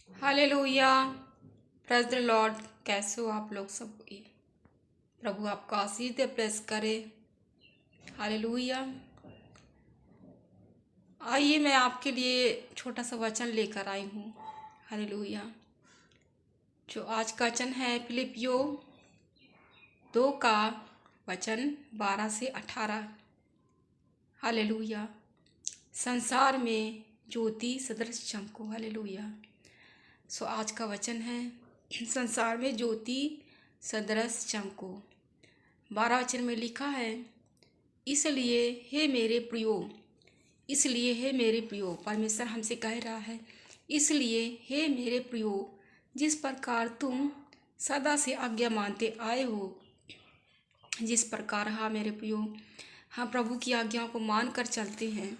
Hallelujah. Praise the Lord. कैसे हो आप लोग सब? प्रभु आपका आशीष दे, प्रेस करे। हालेलुया। आइए, मैं आपके लिए छोटा सा वचन लेकर आई हूँ। हालेलुया। जो आज का वचन है फिलिपियो 2 का वचन 12 से 18। हालेलुया। संसार में ज्योति सदृश चमको। हालेलुया। आज का वचन है, संसार में ज्योति सदृश चमको। 12 वचन में लिखा है, इसलिए हे मेरे प्रियो, परमेश्वर हमसे कह रहा है, इसलिए हे मेरे प्रियो, जिस प्रकार तुम सदा से आज्ञा मानते आए हो, जिस प्रकार मेरे प्रियो प्रभु की आज्ञाओं को मानकर चलते हैं,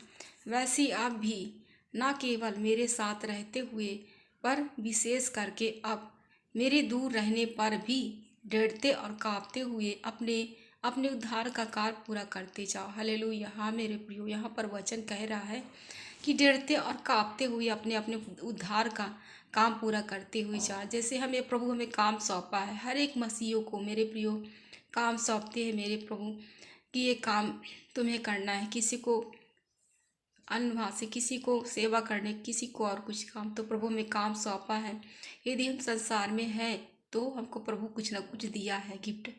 वैसे ही आप भी न केवल मेरे साथ रहते हुए पर विशेष करके अब मेरे दूर रहने पर भी डरते और कांपते हुए अपने अपने उद्धार का कार्य पूरा करते जाओ। हालेलुया। मेरे प्रियो, यहाँ पर वचन कह रहा है कि डरते और कांपते हुए अपने अपने उद्धार का काम पूरा करते हुए जाओ। जैसे प्रभु हमें काम सौंपा है, हर एक मसीहियों को मेरे प्रियो काम सौंपते हैं मेरे प्रभु कि ये काम तुम्हें करना है। किसी को अन्नभाषी, किसी को सेवा करने, किसी को और कुछ काम, तो प्रभु हमें काम सौंपा है। यदि हम संसार में हैं तो हमको प्रभु कुछ ना कुछ दिया है गिफ्ट,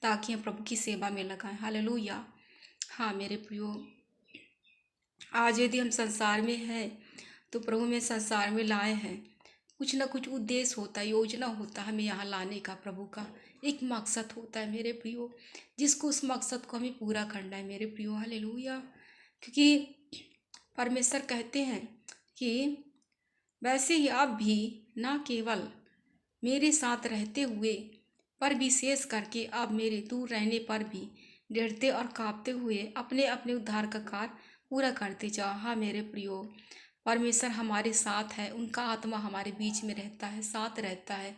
ताकि हम प्रभु की सेवा में लगाएं। हालेलुया। मेरे प्रियो, आज यदि हम संसार में हैं तो प्रभु में संसार में लाए हैं, कुछ ना कुछ उद्देश्य होता है, योजना होता है हमें यहाँ लाने का। प्रभु का एक मकसद होता है मेरे प्रियो, जिसको उस मकसद को हमें पूरा करना है मेरे प्रियो। हालेलुया। क्योंकि परमेश्वर कहते हैं कि वैसे ही आप भी ना केवल मेरे साथ रहते हुए पर विशेष करके आप मेरे दूर रहने पर भी डरते और कांपते हुए अपने अपने उद्धार का कार्य पूरा करते जाओ। मेरे प्रियो, परमेश्वर हमारे साथ है, उनका आत्मा हमारे बीच में रहता है, साथ रहता है।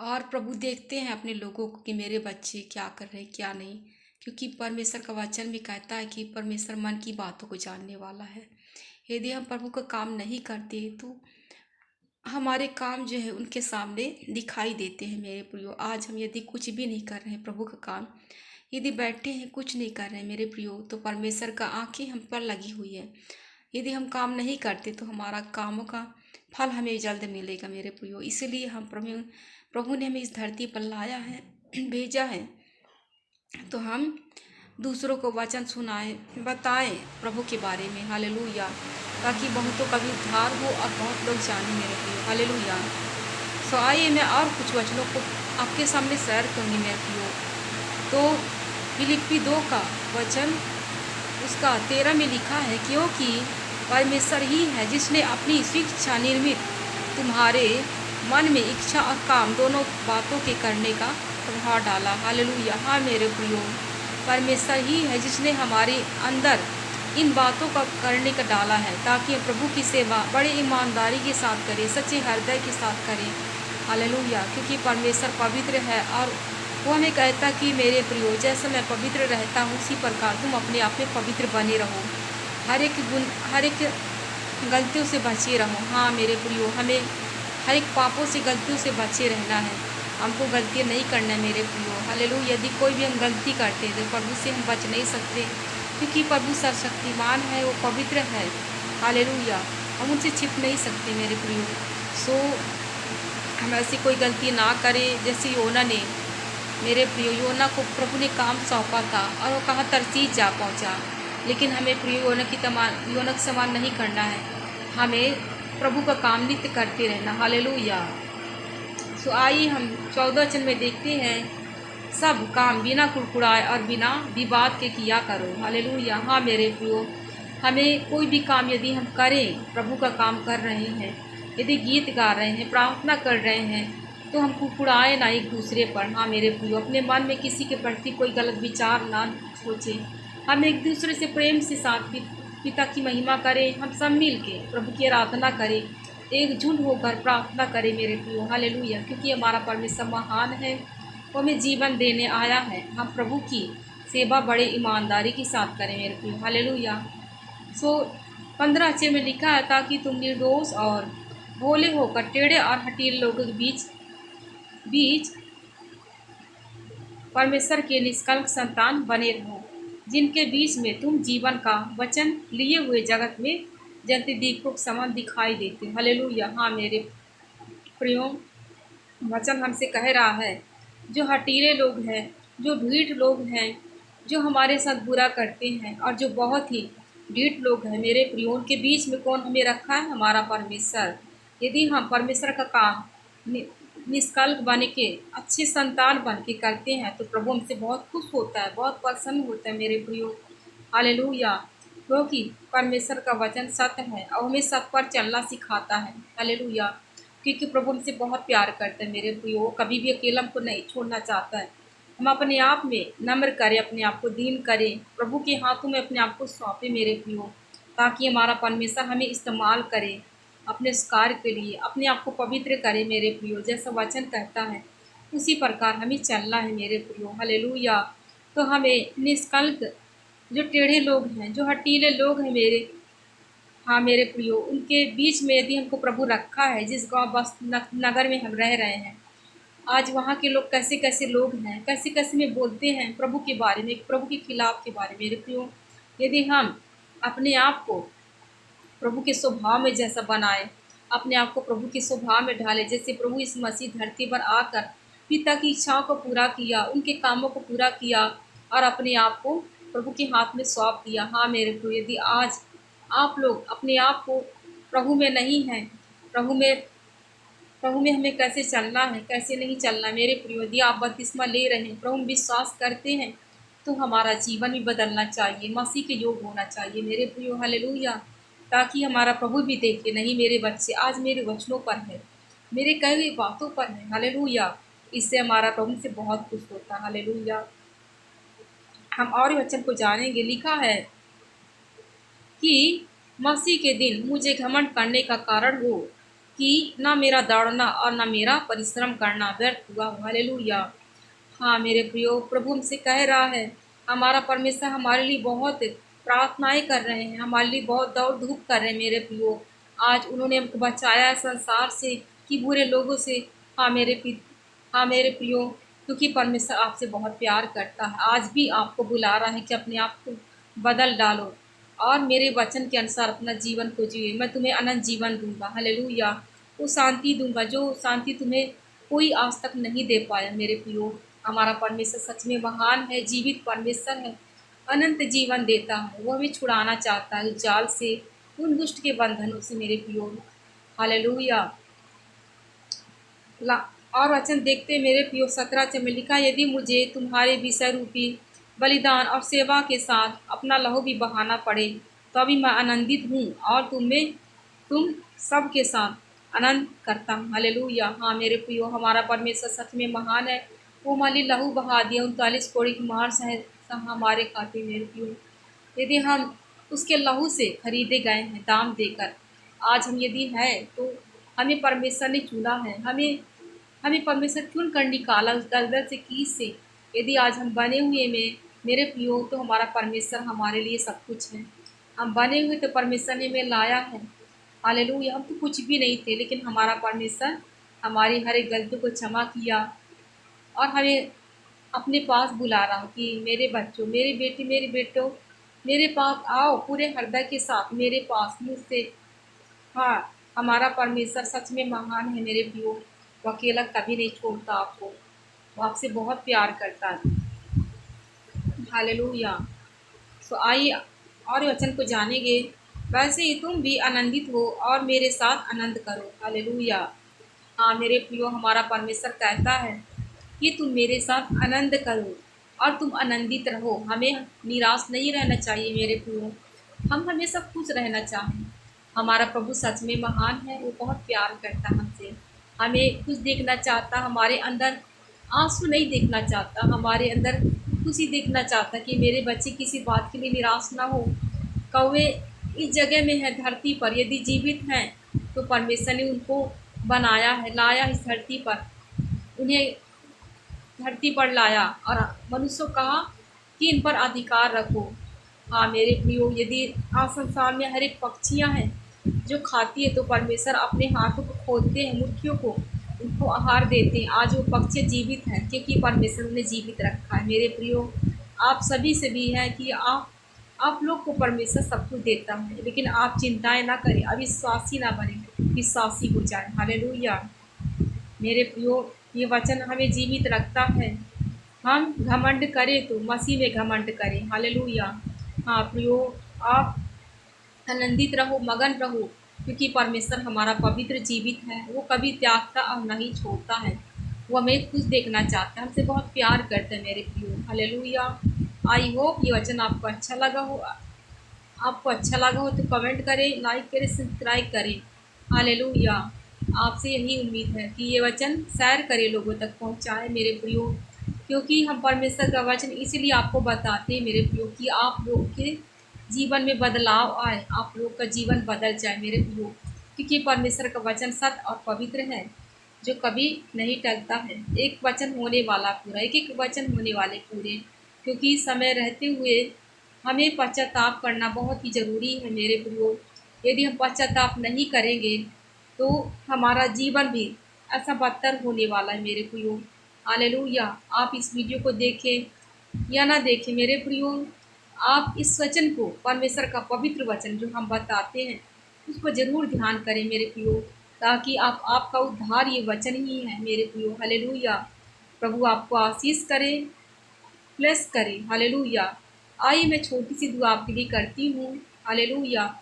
और प्रभु देखते हैं अपने लोगों को कि मेरे बच्चे क्या कर रहे हैं क्या नहीं, क्योंकि परमेश्वर का वचन भी कहता है कि परमेश्वर मन की बातों को जानने वाला है। यदि हम प्रभु का काम नहीं करते तो हमारे काम जो है उनके सामने दिखाई देते हैं मेरे प्रियो। आज हम यदि कुछ भी नहीं कर रहे हैं प्रभु का काम, यदि बैठे हैं कुछ नहीं कर रहे हैं मेरे प्रियो, तो परमेश्वर का आंखें हम पर लगी हुई है। यदि हम काम नहीं करते तो हमारा कामों का फल हमें जल्द मिलेगा मेरे प्रियो। इसलिए हम प्रभु ने हमें इस धरती पर लाया है, भेजा है, तो हम दूसरों को वचन सुनाएं, बताएं प्रभु के बारे में। हालेलुया। ताकि बहुतों का भी उद्धार हो और बहुत लोग जाने मेरे प्रियो। हालेलुया। आइए मैं और कुछ वचनों को आपके सामने शेयर करूँगी मेरे प्रियो। तो फिलिप्पी 2 का वचन उसका 13 में लिखा है, क्योंकि परमेश्वर ही है जिसने अपनी शिक्षा निर्मित तुम्हारे मन में इच्छा और काम दोनों बातों के करने का प्रभाव डाला। हालेलुया। मेरे प्रियो, परमेश्वर ही है जिसने हमारे अंदर इन बातों का करने का डाला है, ताकि हम प्रभु की सेवा बड़ी ईमानदारी के साथ करें, सच्चे हृदय के साथ करें। हालेलुया। क्योंकि परमेश्वर पवित्र है और वो हमें कहता कि मेरे प्रियो, जैसा मैं पवित्र रहता हूँ उसी प्रकार तुम अपने आप में पवित्र बने रहो, हर एक गलतियों से बचे रहो। मेरे प्रियो, हमें हर एक पापों से गलतियों से बचे रहना है, हमको गलतियाँ नहीं करना है मेरे प्रियो। हालेलुया। यदि कोई भी हम गलती करते हैं तो प्रभु से हम बच नहीं सकते, क्योंकि प्रभु सर्वशक्तिमान है, वो पवित्र है। हालेलुया। हम उनसे छिप नहीं सकते मेरे प्रियो। हम ऐसी कोई गलती ना करें जैसे योना ने। मेरे प्रियो, योना को प्रभु ने काम सौंपा था और वो कहाँ तरसीस जा पहुँचा, लेकिन हमें प्रियो योना के समान नहीं करना है, हमें प्रभु का काम नित्य करते रहना। हालेलुया। आइए हम 14 वचन में देखते हैं, सब काम बिना कुड़कुड़ाए और बिना विवाद के किया करो। हालेलुया। मेरे प्रियो, हमें कोई भी काम यदि हम करें, प्रभु का काम कर रहे हैं, यदि गीत गा रहे हैं, प्रार्थना कर रहे हैं, तो हम कुड़कुड़ाए ना एक दूसरे पर। मेरे प्रियो, अपने मन में किसी के प्रति कोई गलत विचार ना सोचें, हम एक दूसरे से प्रेम से साथ पिता की महिमा करें, हम सब मिल के प्रभु की आराधना करें, एकजुट होकर प्रार्थना करें मेरे प्रियो। हालेलुया। क्योंकि हमारा परमेश्वर महान है, वो हमें जीवन देने आया है, हम प्रभु की सेवा बड़े ईमानदारी के साथ करें मेरे प्रियो। हालेलुया। 15 में लिखा है, ताकि तुम निर्दोष और भोले होकर टेढ़े और हठीले लोगों के बीच बीच परमेश्वर के निष्कलंक संतान बने रहो, जिनके बीच में तुम जीवन का वचन लिए हुए जगत में जलते दीपकों के समान दिखाई देते हो। हालेलुया। हाँ मेरे प्रियो, वचन हमसे कह रहा है, जो हठीले लोग हैं, जो ढीठ लोग हैं, जो हमारे साथ बुरा करते हैं और जो बहुत ही ढीठ लोग हैं, मेरे प्रियो, उनके बीच में कौन हमें रखा है? हमारा परमेश्वर। यदि हम परमेश्वर का काम निष्कलंक बन के अच्छे संतान बन के करते हैं तो प्रभु हमसे बहुत खुश होता है, बहुत प्रसन्न होता है मेरे प्रियो। हालेलुया। क्योंकि परमेश्वर का वचन सत्य है और हमें सत्य पर चलना सिखाता है। हालेलुया। क्योंकि प्रभु हमसे बहुत प्यार करता है मेरे प्रियो, कभी भी अकेला हमको नहीं छोड़ना चाहता है। हम अपने आप में नम्र करें, अपने आप को दीन करें, प्रभु के हाथों में अपने आप को सौंपें मेरे प्रियो, ताकि हमारा परमेश्वर हमें इस्तेमाल करे अपने इस कार्य के लिए, अपने आप को पवित्र करे मेरे प्रियो। जैसा वचन कहता है उसी प्रकार हमें चलना है मेरे प्रियो। हालेलुया। तो हमें निष्कलंक जो टेढ़े लोग हैं, जो हठीले लोग हैं मेरे, हाँ मेरे प्रियो, उनके बीच में यदि हमको प्रभु रखा है, जिस गांव बस नगर में हम रह रहे हैं, आज वहाँ के लोग कैसे कैसे लोग हैं, कैसे कैसे में बोलते हैं प्रभु के बारे में, प्रभु के खिलाफ के बारे में मेरे प्रियो। यदि हम अपने आप को प्रभु के स्वभाव में जैसा बनाए, अपने आप को प्रभु के स्वभाव में ढाले, जैसे प्रभु इस मसीह धरती पर आकर पिता की इच्छाओं को पूरा किया, उनके कामों को पूरा किया और अपने आप को प्रभु के हाथ में सौंप दिया। हाँ मेरे प्रियो, यदि आज आप लोग अपने आप को प्रभु में नहीं हैं, प्रभु में हमें कैसे चलना है, कैसे नहीं चलना मेरे प्रियो, यदि आप बपतिस्मा ले रहे हैं, प्रभु में विश्वास करते हैं, तो हमारा जीवन भी बदलना चाहिए, मसीह के योग होना चाहिए मेरे प्रियो। हालेलुया। ताकि हमारा प्रभु भी देखे, नहीं मेरे बच्चे आज मेरे वचनों पर है, मेरे कई हुई बातों पर है। हालेलुया। इससे हमारा प्रभु से बहुत खुश होता है। हालेलुया। हम और वचन को जानेंगे। लिखा है कि मसीह के दिन मुझे घमंड करने का कारण हो कि ना मेरा दौड़ना और ना मेरा परिश्रम करना व्यर्थ हुआ। हालेलुया। हाँ मेरे प्रियो, प्रभु हमसे कह रहा है, हमारा परमेश्वर हमारे लिए बहुत प्रार्थनाएं कर रहे हैं, हमारे लिए बहुत दौड़ धूप कर रहे हैं मेरे प्रियो। आज उन्होंने हमको बचाया है संसार से कि बुरे लोगों से। हाँ मेरे प्रियो, क्योंकि परमेश्वर आपसे बहुत प्यार करता है। आज भी आपको बुला रहा है कि अपने आप को बदल डालो और मेरे वचन के अनुसार अपना जीवन को जिए। मैं तुम्हें अनंत जीवन दूंगा। हालेलुया। वो शांति दूंगा जो शांति तुम्हें कोई आज तक नहीं दे पाया मेरे प्रियो। हमारा परमेश्वर सच में महान है, जीवित परमेश्वर है, अनंत जीवन देता है। वो हमें छुड़ाना चाहता है जाल से, उन दुष्ट के बंधनों से मेरे प्रियो। हालेलुया। और वचन देखते मेरे प्रियो 17 में लिखा, यदि मुझे तुम्हारे विषय रूपी बलिदान और सेवा के साथ अपना लहू भी बहाना पड़े तो अभी मैं आनंदित हूँ और तुम सब के साथ आनंद करता हूँ। हालेलुया। हाँ मेरे प्रियो, हमारा परमेश्वर सच में महान है। वो हमारी लहू बहा दिया, 39 कोड़ी की मार सह हमारे खाते मेरे प्रियो। यदि हम उसके लहू से खरीदे गए हैं दाम देकर, आज हम यदि हैं तो हमें परमेश्वर ने चुना है। हमें परमेश्वर क्यों कर निकाला उस दलदल से कीस से। यदि आज हम बने हुए में मेरे प्रियो, तो हमारा परमेश्वर हमारे लिए सब कुछ है। हम बने हुए तो परमेश्वर ने हमें लाया है। हालेलुया। हम तो कुछ भी नहीं थे, लेकिन हमारा परमेश्वर हमारी हर एक गलती को क्षमा किया और हमें अपने पास बुला रहा कि मेरे बच्चों, मेरी बेटी, मेरे बेटों, मेरे पास आओ पूरे हृदय के साथ मेरे पास मुझसे। हाँ हमारा परमेश्वर सच में महान है मेरे प्रियो। वो अकेला कभी नहीं छोड़ता आपको, वो आपसे बहुत प्यार करता है। हालेलुया। सो आइए और वचन को जानेंगे। वैसे ही तुम भी आनंदित हो और मेरे साथ आनंद करो। हालेलुया। हाँ मेरे प्रियो, हमारा परमेश्वर कहता है कि तुम मेरे साथ आनंद करो और तुम आनंदित रहो। हमें निराश नहीं रहना चाहिए मेरे प्रियो, हम हमेशा खुश रहना चाहें। हमारा प्रभु सच में महान है, वो बहुत प्यार करता है हमसे, हमें खुश देखना चाहता, हमारे अंदर आंसू नहीं देखना चाहता, हमारे अंदर खुशी देखना चाहता कि मेरे बच्चे किसी बात के लिए निराश ना हो। कौवे इस जगह में है धरती पर, यदि जीवित हैं तो परमेश्वर ने उनको बनाया है, लाया इस धरती पर, उन्हें धरती पर लाया और मनुष्य को कहा कि इन पर अधिकार रखो। हाँ मेरे प्रियो, यदि आज संसार में हर एक पक्षियाँ हैं, जो खाती है तो परमेश्वर अपने हाथों को खोदते हैं, मुर्गियों को उनको आहार देते हैं। आज वो पक्षी जीवित हैं क्योंकि परमेश्वर उन्हें जीवित रखा है। मेरे प्रियो, आप सभी से भी है कि आप लोग को परमेश्वर सब कुछ देता है, लेकिन आप चिंताएं ना करें, अविश्वासी ना बने, विश्वासी हो जाए। हालेलुया। मेरे प्रियो, ये वचन हमें जीवित रखता है। हम घमंड करें तो मसीह में घमंड करें। हालेलुया। हाँ प्रियो, आप आनंदित रहो, मगन रहो, क्योंकि परमेश्वर हमारा पवित्र जीवित है। वो कभी त्यागता और नहीं छोड़ता है। वो हमें खुश देखना चाहता है, हमसे बहुत प्यार करते हैं मेरे प्रियो। हालेलुया। आई होप ये वचन आपको अच्छा लगा हो। आपको अच्छा लगा हो तो कमेंट करें, लाइक करें, सब्सक्राइब करें। हालेलुया। आपसे यही उम्मीद है कि ये वचन शेयर करें, लोगों तक पहुंचाएं मेरे प्रियो, क्योंकि हम परमेश्वर का वचन इसीलिए आपको बताते हैं मेरे प्रियो कि आप लोग के जीवन में बदलाव आए, आप लोग का जीवन बदल जाए मेरे प्रियो, क्योंकि परमेश्वर का वचन सत्य और पवित्र है, जो कभी नहीं टलता है। एक वचन होने वाला पूरा, एक एक वचन होने वाले पूरे, क्योंकि समय रहते हुए हमें पश्चाताप करना बहुत ही ज़रूरी है मेरे प्रियो। यदि हम पश्चाताप नहीं करेंगे तो हमारा जीवन भी ऐसा बदतर होने वाला है मेरे प्रियो। हालेलुया। आप इस वीडियो को देखें या ना देखें मेरे प्रियो, आप इस वचन को, परमेश्वर का पवित्र वचन जो हम बताते हैं, उसको ज़रूर ध्यान करें मेरे प्रियो, ताकि आपका उद्धार ये वचन ही है मेरे प्रियो। हालेलुया। प्रभु आपको आशीष करे, ब्लेस करे। हालेलुया। आइए मैं छोटी सी दुआ आपके लिए करती हूँ। हालेलुया।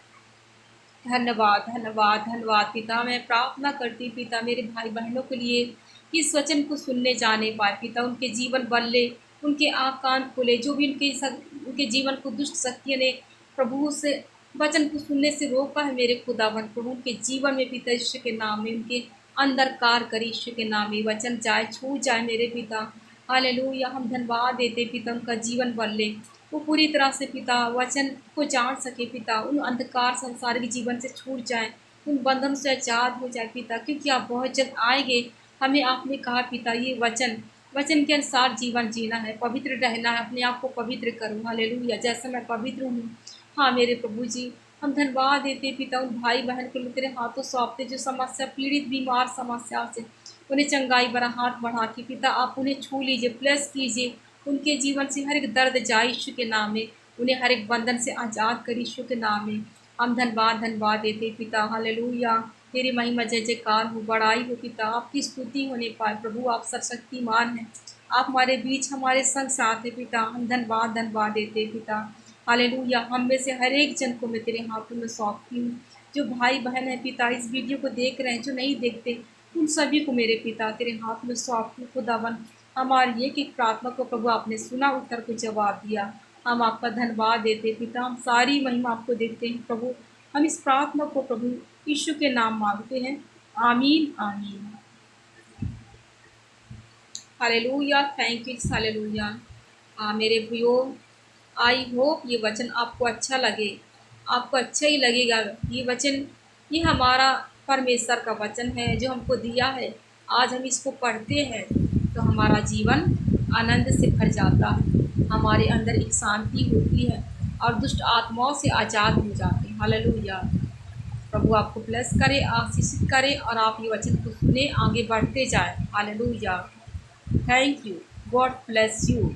धन्यवाद धन्यवाद धन्यवाद पिता, मैं प्रार्थना करती हूँ पिता, मेरे भाई बहनों के लिए इस वचन को सुनने जाने पाए पिता, उनके जीवन बदले, उनके आँख कान खुले, जो भी उनके जीवन को दुष्ट शक्तियों ने प्रभु से वचन को सुनने से रोका है मेरे खुदावन, प्रभु उनके जीवन में पिता यीशु के नाम में उनके अंदर कार करी, यीशु के नाम में वचन जाए, छू जाए मेरे पिता। हालेलुया। हम धन्यवाद देते पिता, उनका जीवन बदले, वो पूरी तरह से पिता वचन को जान सके पिता, उन अंधकार संसारिक जीवन से छूट जाए, उन बंधन से आजाद हो जाए पिता, क्योंकि आप बहुत जल्द आएंगे। हमें आपने कहा पिता, ये वचन के अनुसार जीवन जीना है, पवित्र रहना है, अपने आप को पवित्र करूँ। हालेलुया। जैसे मैं पवित्र हूँ। हाँ मेरे प्रभु जी, हम धन्यवाद देते पिता, उन भाई बहन को तेरे हाथों सौंपते जो समस्या पीड़ित बीमार समस्या से, उन्हें चंगाई भरा हाथ बढ़ा के पिता आप उन्हें छू लीजिए, ब्लेस कीजिए, उनके जीवन से हर एक दर्द जाए यीशु के नाम में, उन्हें हर एक बंधन से आज़ाद करी यीशु के नाम में। हम धन्यवाद देते पिता। हालेलुया। तेरी महिमा जय जयकार हो, बड़ाई हो पिता, आपकी स्तुति होने पाए प्रभु, आप सर्वशक्तिमान हैं, आप हमारे बीच हमारे संग साथ है पिता। हम धन्यवाद देते पिता। हालेलुया। हम में से हर एक जन को मैं तेरे हाथों में सौंपती हूँ, जो भाई बहन है पिता, इस वीडियो को देख रहे हैं, जो नहीं देखते, उन सभी को मेरे पिता तेरे हाथ में सौंपती हूँ खुदावन। हमारी एक प्रार्थना को प्रभु आपने सुना, उत्तर को जवाब दिया, हम आपका धन्यवाद देते पिता, हम सारी महिमा आपको देते हैं प्रभु। हम इस प्रार्थना को प्रभु यीशु के नाम मांगते हैं। आमीन आमीन। हालेलुया। Thank you. हालेलुया। मेरे प्रियो, आई होप ये वचन आपको अच्छा लगे, आपको अच्छा ही लगेगा। ये वचन, ये हमारा परमेश्वर का वचन है जो हमको दिया है। आज हम इसको पढ़ते हैं तो हमारा जीवन आनंद से भर जाता है, हमारे अंदर एक शांति होती है और दुष्ट आत्माओं से आज़ाद हो जाते हैं। हालेलुया। प्रभु आपको ब्लेस करे, आशीषित करे, और आप ये वचन को सुने, आगे बढ़ते जाए। Hallelujah. Thank you. God bless you.